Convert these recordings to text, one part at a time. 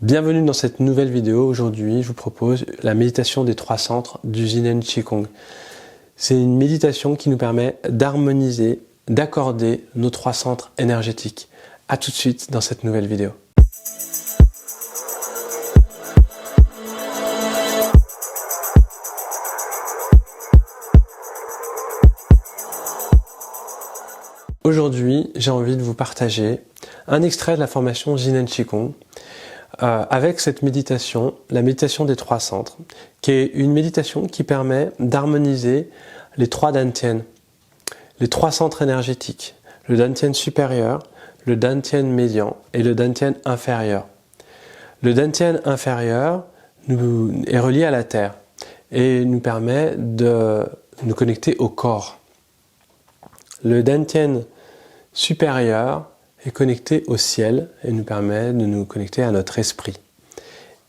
Bienvenue dans cette nouvelle vidéo. Aujourd'hui, je vous propose la méditation des 3 centres du Yin Qigong. C'est une méditation qui nous permet d'harmoniser, d'accorder nos 3 centres énergétiques. À tout de suite dans cette nouvelle vidéo. Aujourd'hui, j'ai envie de vous partager un extrait de la formation Yin Qigong avec cette méditation, la méditation des 3 centres, qui est une méditation qui permet d'harmoniser les 3 dantians, les 3 centres énergétiques, le dantian supérieur, le dantian médian et le dantian inférieur. Le dantian inférieur est relié à la terre et nous permet de nous connecter au corps. Le dantian supérieur est connecté au ciel et nous permet de nous connecter à notre esprit.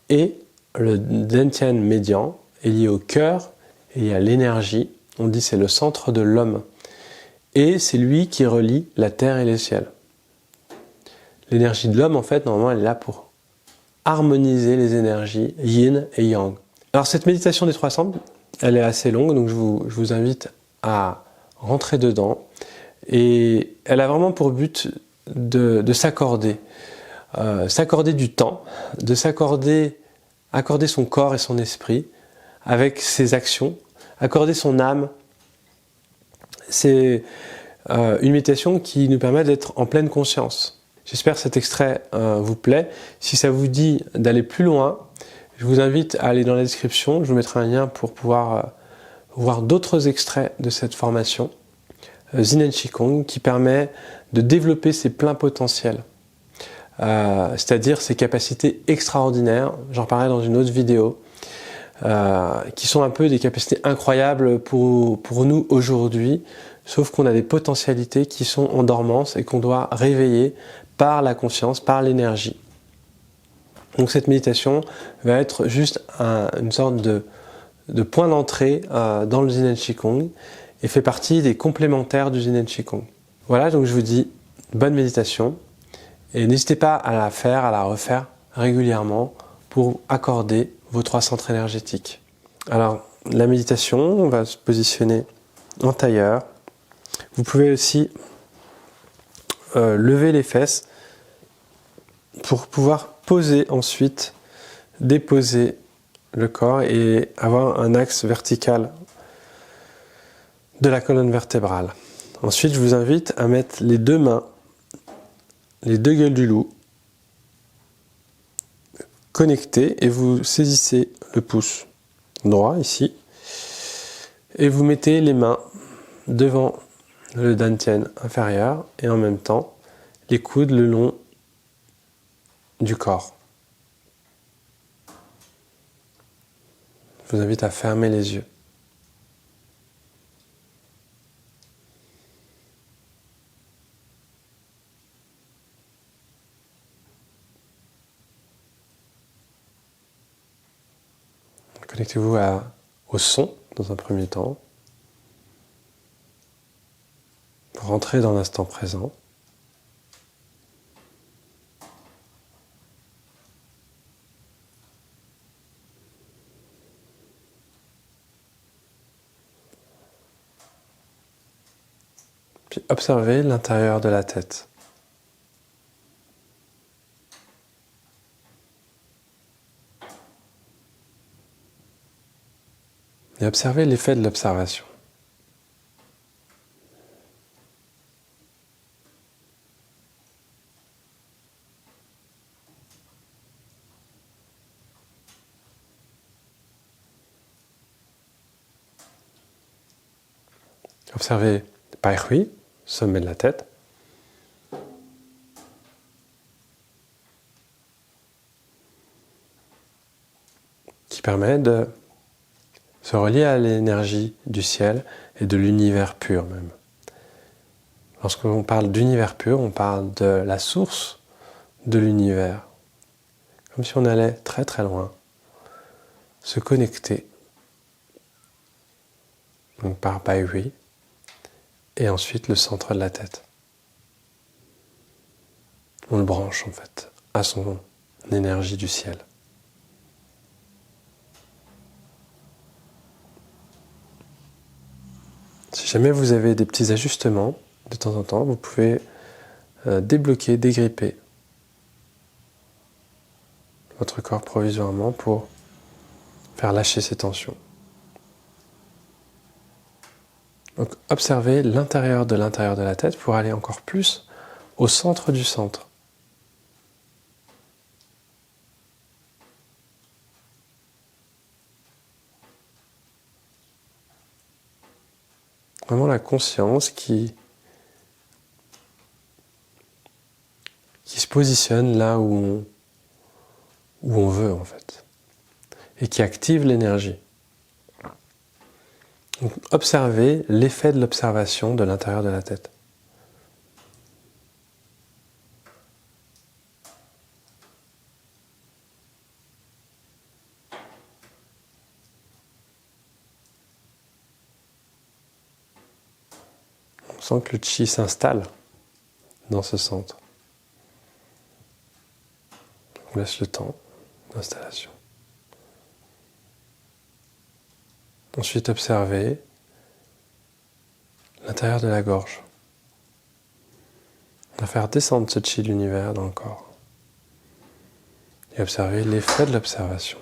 Et le dantian médian est lié au cœur et à l'énergie. On dit c'est le centre de l'homme. Et c'est lui qui relie la terre et le ciel. L'énergie de l'homme, en fait, normalement, elle est là pour harmoniser les énergies yin et yang. Alors cette méditation des 3 centres, elle est assez longue, donc je vous invite à rentrer dedans. Et elle a vraiment pour but de s'accorder, s'accorder du temps, de accorder son corps et son esprit avec ses actions, accorder son âme. C'est une méditation qui nous permet d'être en pleine conscience. J'espère que cet extrait vous plaît. Si ça vous dit d'aller plus loin, je vous invite à aller dans la description. Je vous mettrai un lien pour pouvoir voir d'autres extraits de cette formation Yin Qigong qui permet de développer ses pleins potentiels, c'est-à-dire ses capacités extraordinaires, j'en parlerai dans une autre vidéo, qui sont un peu des capacités incroyables pour nous aujourd'hui, sauf qu'on a des potentialités qui sont en dormance et qu'on doit réveiller par la conscience, par l'énergie. Donc cette méditation va être juste une sorte de point d'entrée dans le Yin Qigong et fait partie des complémentaires du Yin Qigong. Voilà, donc je vous dis bonne méditation et n'hésitez pas à la faire, à la refaire régulièrement pour accorder vos 3 centres énergétiques. Alors, la méditation, on va se positionner en tailleur. Vous pouvez aussi lever les fesses pour pouvoir poser ensuite, déposer le corps et avoir un axe vertical de la colonne vertébrale. Ensuite, je vous invite à mettre les 2 mains, les 2 gueules du loup, connectées et vous saisissez le pouce droit ici et vous mettez les mains devant le dantian inférieur et en même temps les coudes le long du corps. Je vous invite à fermer les yeux. Connectez-vous au son dans un premier temps. Rentrez dans l'instant présent. Puis observez l'intérieur de la tête. Et observez l'effet de l'observation. Observez Pai Hui, sommet de la tête. Qui permet de se relier à l'énergie du ciel et de l'univers pur même. Lorsqu'on parle d'univers pur, on parle de la source de l'univers. Comme si on allait très très loin, se connecter. Donc par Pai Hui, et ensuite le centre de la tête. On le branche en fait à son énergie du ciel. Si jamais vous avez des petits ajustements, de temps en temps, vous pouvez débloquer, dégripper votre corps provisoirement pour faire lâcher ces tensions. Donc observez l'intérieur de la tête pour aller encore plus au centre du centre. Vraiment la conscience qui se positionne là où on veut en fait, et qui active l'énergie. Donc, observez l'effet de l'observation de l'intérieur de la tête. On sent que le chi s'installe dans ce centre. On laisse le temps d'installation. Ensuite, observez l'intérieur de la gorge. On va faire descendre ce chi de l'univers dans le corps. Et observez l'effet de l'observation.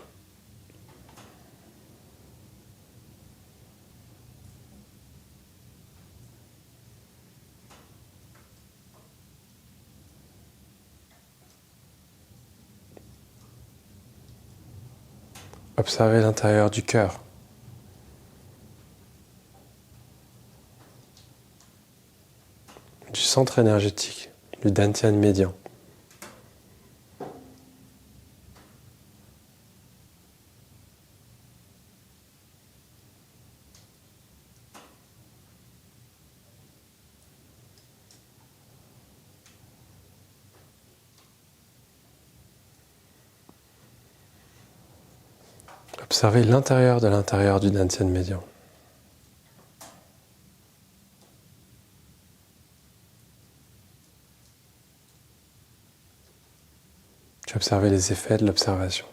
Observez l'intérieur du cœur. Du centre énergétique, du dantian médian. Observez l'intérieur du dantian médian. Puis observez les effets de l'observation.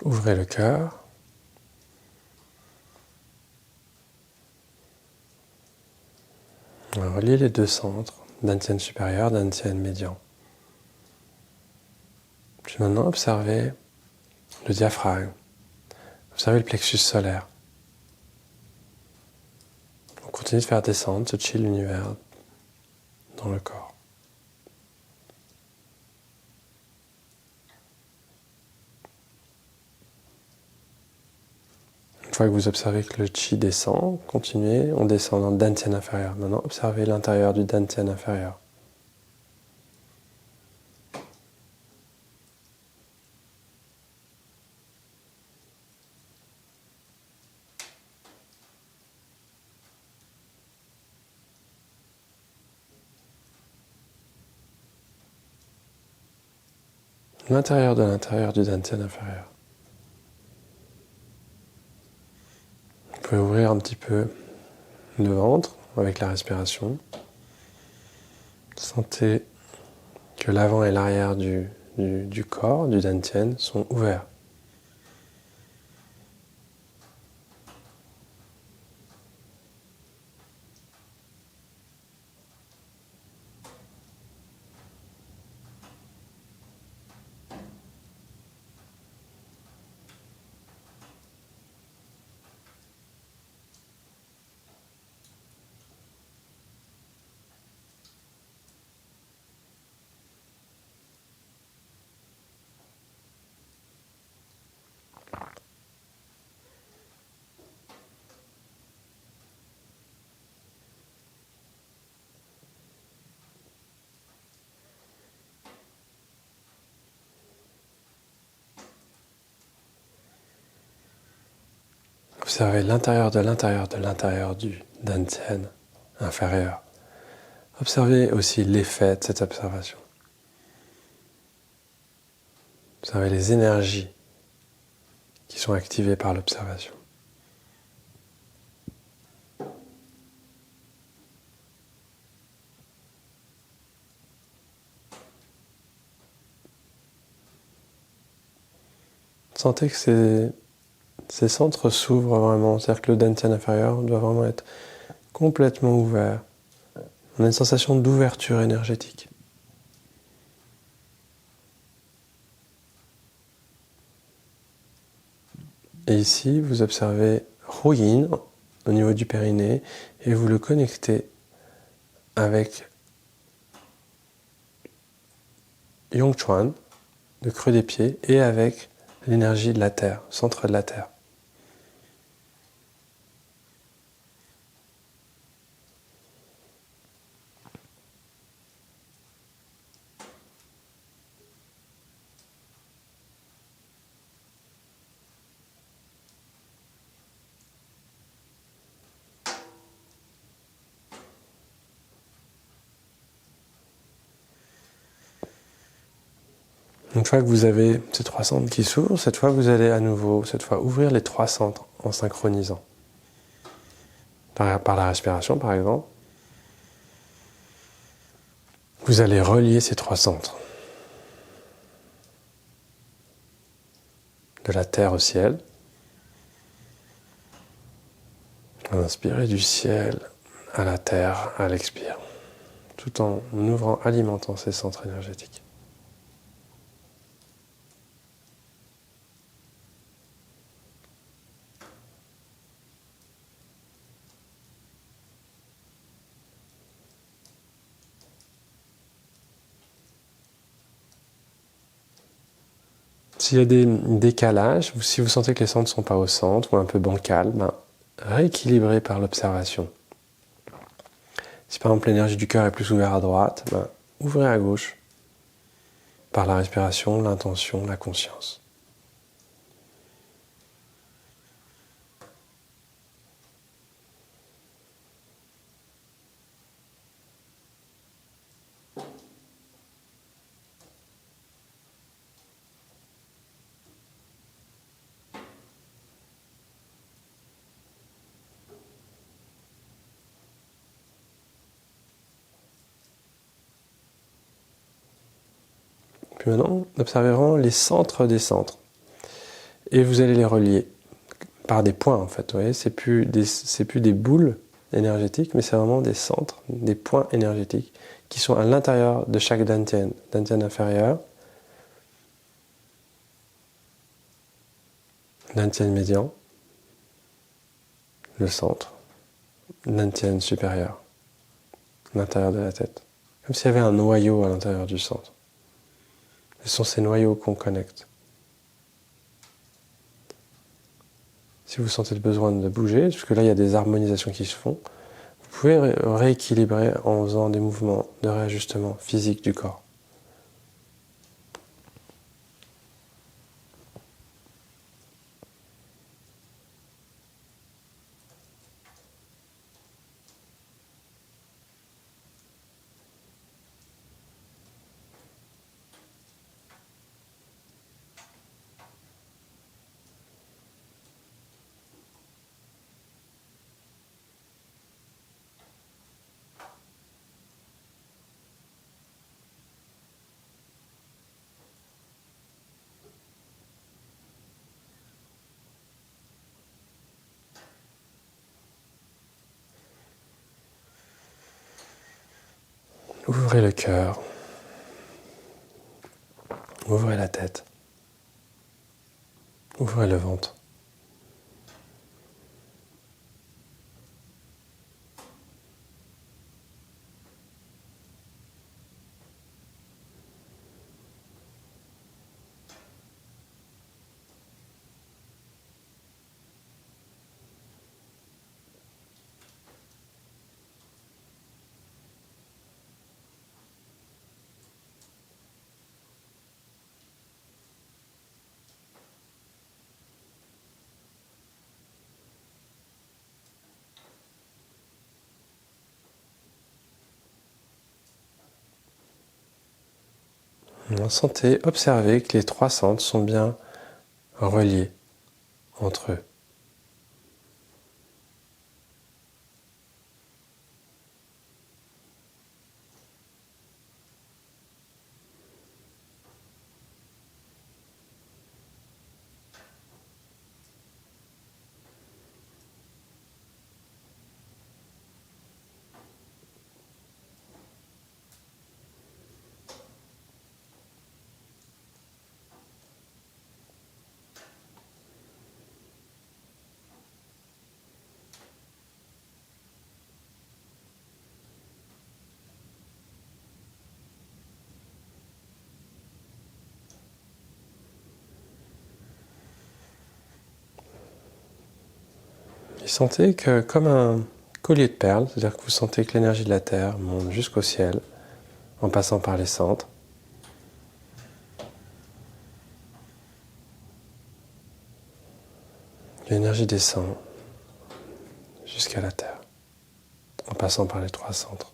Ouvrez le cœur. Reliez les deux centres, dantian supérieur, dantian médian. Puis maintenant, observez le diaphragme. Observez le plexus solaire. On continue de faire descendre ce chi de l'univers dans le corps. Une fois que vous observez que le chi descend, continuez, on descend dans le dantian inférieur. Maintenant, observez l'intérieur du dantian inférieur. L'intérieur du dantian inférieur. Vous pouvez ouvrir un petit peu le ventre avec la respiration. Sentez que l'avant et l'arrière du corps, du dantian, sont ouverts. Observez l'intérieur de l'intérieur de l'intérieur du dantian inférieur. Observez aussi l'effet de cette observation. Observez les énergies qui sont activées par l'observation. Sentez que ces centres s'ouvrent vraiment, c'est-à-dire que le dantian inférieur doit vraiment être complètement ouvert. On a une sensation d'ouverture énergétique. Et ici, vous observez Yin au niveau du périnée et vous le connectez avec Yongchuan, le creux des pieds, et avec l'énergie de la Terre, centre de la Terre. Une fois que vous avez ces trois centres qui s'ouvrent, cette fois vous allez à nouveau, ouvrir les trois centres en synchronisant. Par la respiration par exemple. Vous allez relier ces trois centres. De la terre au ciel. À l'inspirer du ciel à la terre, à l'expire. Tout en ouvrant, alimentant ces centres énergétiques. S'il y a des décalages, ou si vous sentez que les centres ne sont pas au centre ou un peu bancals, rééquilibrez par l'observation. Si par exemple l'énergie du cœur est plus ouverte à droite, ouvrez à gauche par la respiration, l'intention, la conscience. Puis maintenant, observez vraiment les centres des centres. Et vous allez les relier par des points en fait. Vous voyez, c'est plus des boules énergétiques, mais c'est vraiment des centres, des points énergétiques qui sont à l'intérieur de chaque dantian. Dantian inférieur, dantian médian, le centre, dantian supérieur, l'intérieur de la tête. Comme s'il y avait un noyau à l'intérieur du centre. Ce sont ces noyaux qu'on connecte. Si vous sentez le besoin de bouger, parce que là il y a des harmonisations qui se font, vous pouvez rééquilibrer en faisant des mouvements de réajustement physique du corps. Ouvrez le cœur, ouvrez la tête, ouvrez le ventre. Sentez, observez que les trois centres sont bien reliés entre eux. Et sentez que comme un collier de perles, c'est-à-dire que vous sentez que l'énergie de la Terre monte jusqu'au ciel en passant par les centres. L'énergie descend jusqu'à la Terre en passant par les trois centres.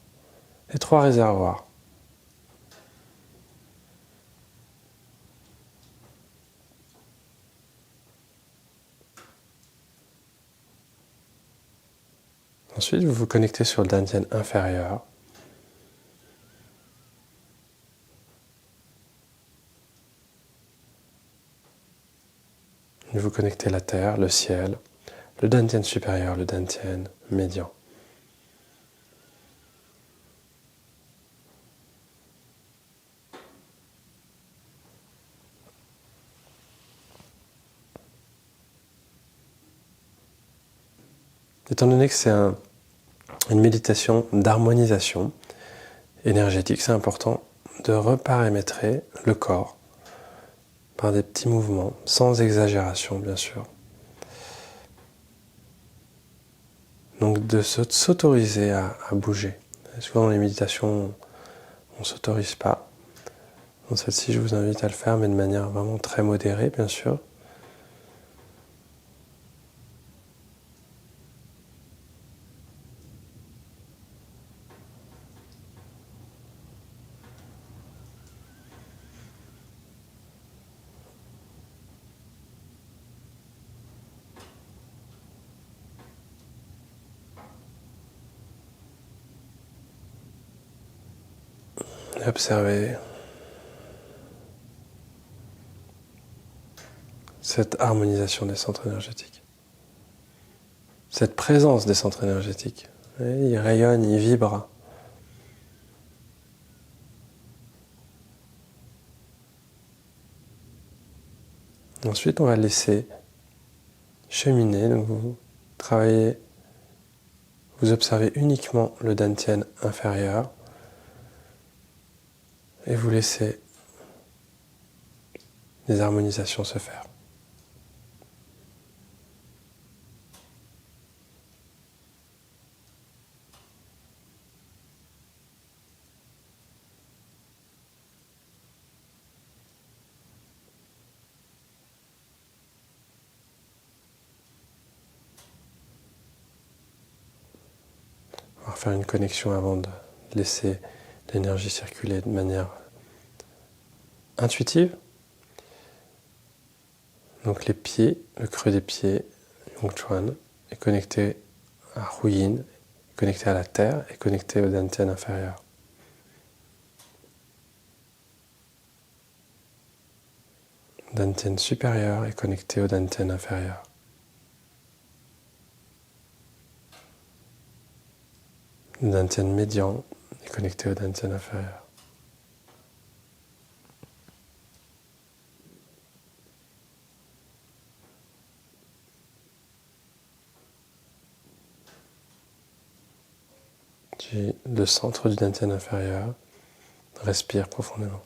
Les trois réservoirs. Ensuite, vous vous connectez sur le dantian inférieur. Vous connectez la terre, le ciel, le dantian supérieur, le dantian médian. Étant donné que c'est une méditation d'harmonisation énergétique, c'est important de reparamétrer le corps par des petits mouvements, sans exagération bien sûr. Donc de s'autoriser à bouger. Souvent dans les méditations, on ne s'autorise pas. Dans celle-ci, je vous invite à le faire, mais de manière vraiment très modérée, bien sûr. Et observez cette harmonisation des centres énergétiques. Cette présence des centres énergétiques. Ils rayonnent, ils vibrent. Ensuite, on va laisser cheminer. Donc vous travaillez, vous observez uniquement le dantian inférieur et vous laissez les harmonisations se faire. On va faire une connexion avant de laisser l'énergie circuler de manière intuitive. Donc les pieds, le creux des pieds, Yongchuan, est connecté à Huyin, connecté à la terre et connecté au dantian inférieur. Dantian supérieur est connecté au dantian inférieur. Le dantian médian est connecté au dantian inférieur. Le centre du dantian inférieur. Respire profondément.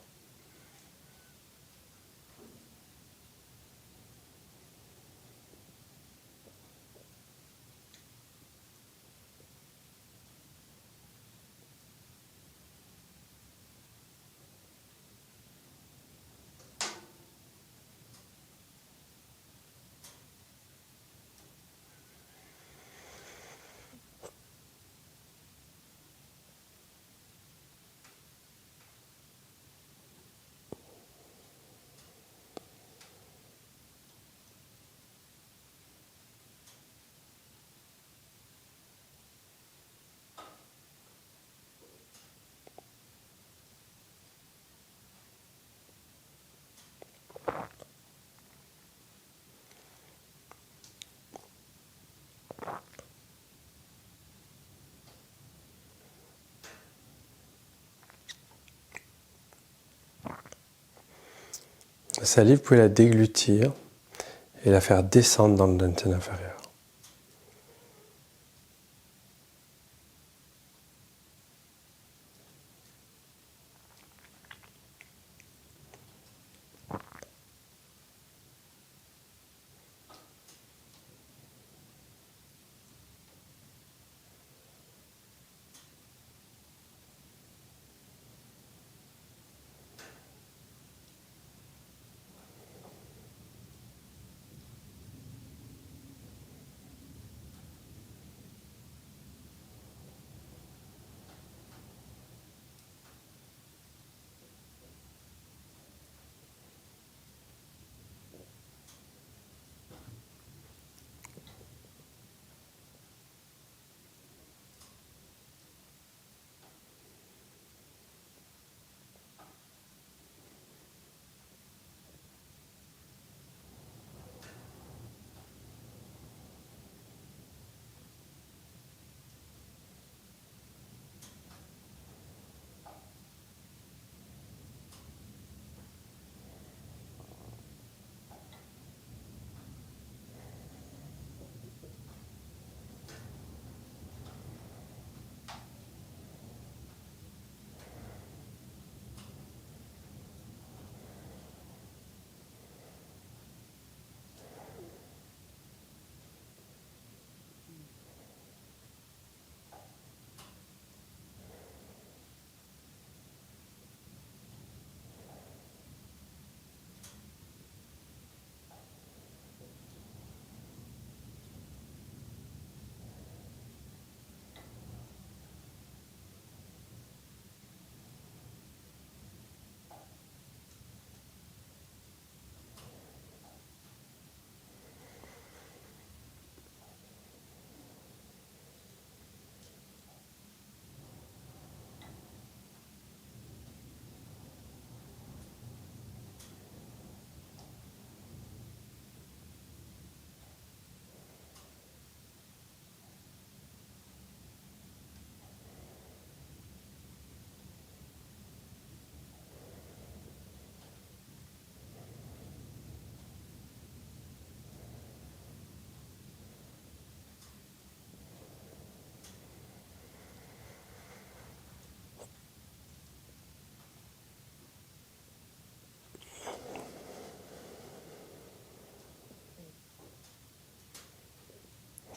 La salive, vous pouvez la déglutir et la faire descendre dans le dantian inférieur.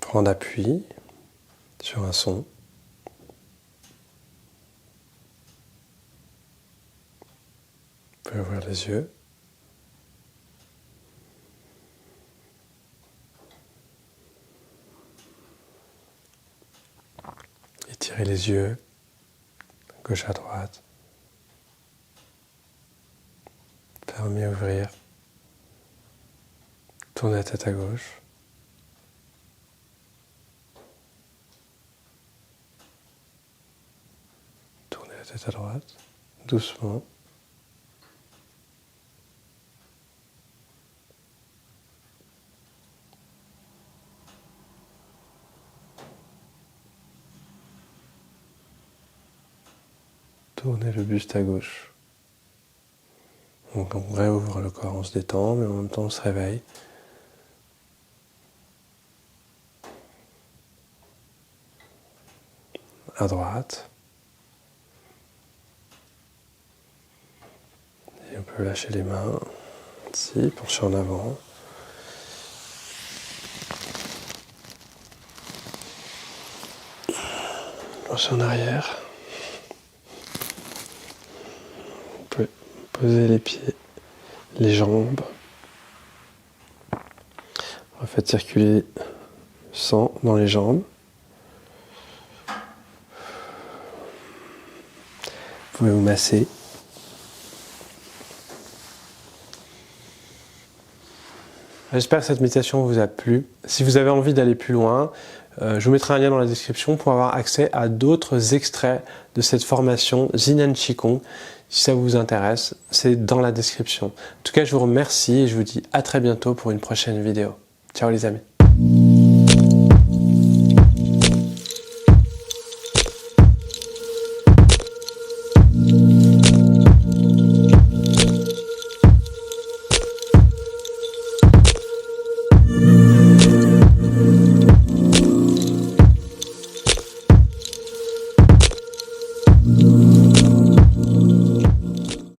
Prendre appui sur un son. Vous pouvez ouvrir les yeux. Étirez les yeux, gauche à droite. Fermez, ouvrir. Tournez la tête à gauche. Tournez la tête à droite, doucement. Tournez le buste à gauche. Donc on réouvre le corps, on se détend, mais en même temps on se réveille. À droite. Et on peut lâcher les mains, ici, pencher en avant. Pencher en arrière. On peut poser les pieds, les jambes. Faites circuler le sang dans les jambes. Vous pouvez vous masser. J'espère que cette méditation vous a plu. Si vous avez envie d'aller plus loin, je vous mettrai un lien dans la description pour avoir accès à d'autres extraits de cette formation Jinan Qigong. Si ça vous intéresse, c'est dans la description. En tout cas, je vous remercie et je vous dis à très bientôt pour une prochaine vidéo. Ciao les amis.